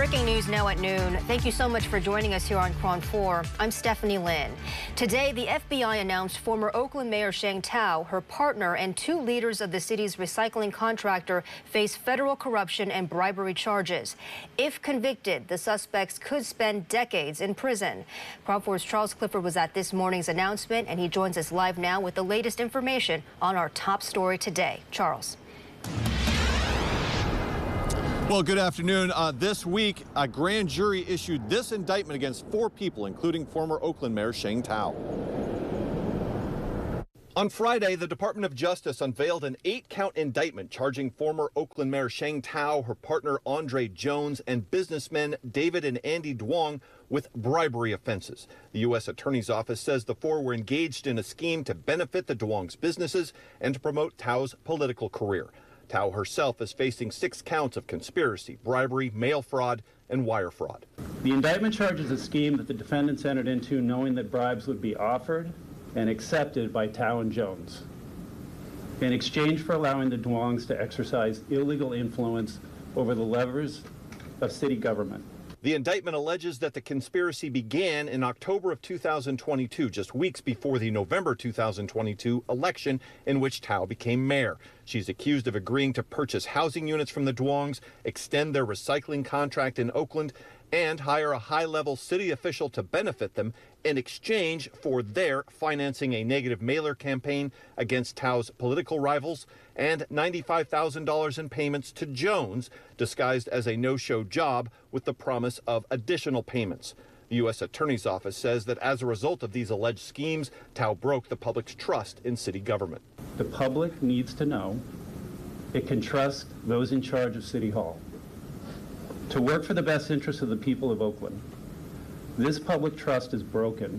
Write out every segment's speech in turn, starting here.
Breaking news now at noon. Thank you so much for joining us here on KRON 4. I'm Stephanie Lin. Today, the FBI announced former Oakland Mayor Sheng Thao, her partner, and two leaders of the city's recycling contractor face federal corruption and bribery charges. If convicted, the suspects could spend decades in prison. KRON 4's Charles Clifford was at this morning's announcement, and he joins us live now with the latest information on our top story today. Charles. Well, good afternoon. This week, a grand jury issued this indictment against four people, including former Oakland Mayor Sheng Thao. On Friday, the Department of Justice unveiled an 8-count indictment charging former Oakland Mayor Sheng Thao, her partner Andre Jones, and businessmen David and Andy Dwang with bribery offenses. The U.S. Attorney's Office says the four were engaged in a scheme to benefit the Dwang's businesses and to promote Thao's political career. Thao herself is facing 6 counts of conspiracy, bribery, mail fraud, and wire fraud. The indictment charges a scheme that the defendants entered into knowing that bribes would be offered and accepted by Thao and Jones in exchange for allowing the Dwangs to exercise illegal influence over the levers of city government. The indictment alleges that the conspiracy began in October of 2022, just weeks before the November 2022 election in which Thao became mayor. She's accused of agreeing to purchase housing units from the Dwangs, extend their recycling contract in Oakland, and hire a high-level city official to benefit them in exchange for their financing a negative mailer campaign against Thao's political rivals and $95,000 in payments to Jones, disguised as a no-show job with the promise of additional payments. The U.S. Attorney's Office says that as a result of these alleged schemes, Thao broke the public's trust in city government. The public needs to know it can trust those in charge of City Hall to work for the best interests of the people of Oakland. This public trust is broken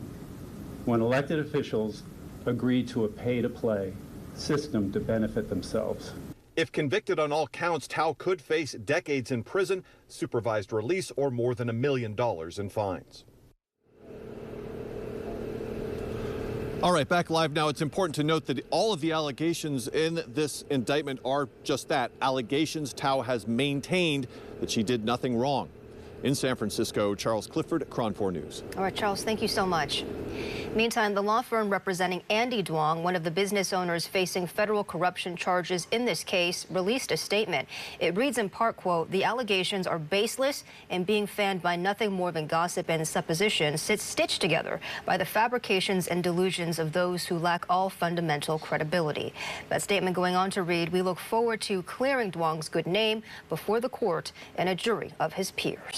when elected officials agree to a pay-to-play system to benefit themselves. If convicted on all counts, Thao could face decades in prison, supervised release, or more than $1 million in fines. All right, back live now. It's important to note that all of the allegations in this indictment are just that, allegations. Thao has maintained that she did nothing wrong. In San Francisco, Charles Clifford, KRON 4 News. All right, Charles, thank you so much. Meantime, the law firm representing Andy Dwang, one of the business owners facing federal corruption charges in this case, released a statement. It reads in part, quote, "The allegations are baseless and being fanned by nothing more than gossip and supposition, stitched together by the fabrications and delusions of those who lack all fundamental credibility." That statement going on to read, "We look forward to clearing Dwang's good name before the court and a jury of his peers."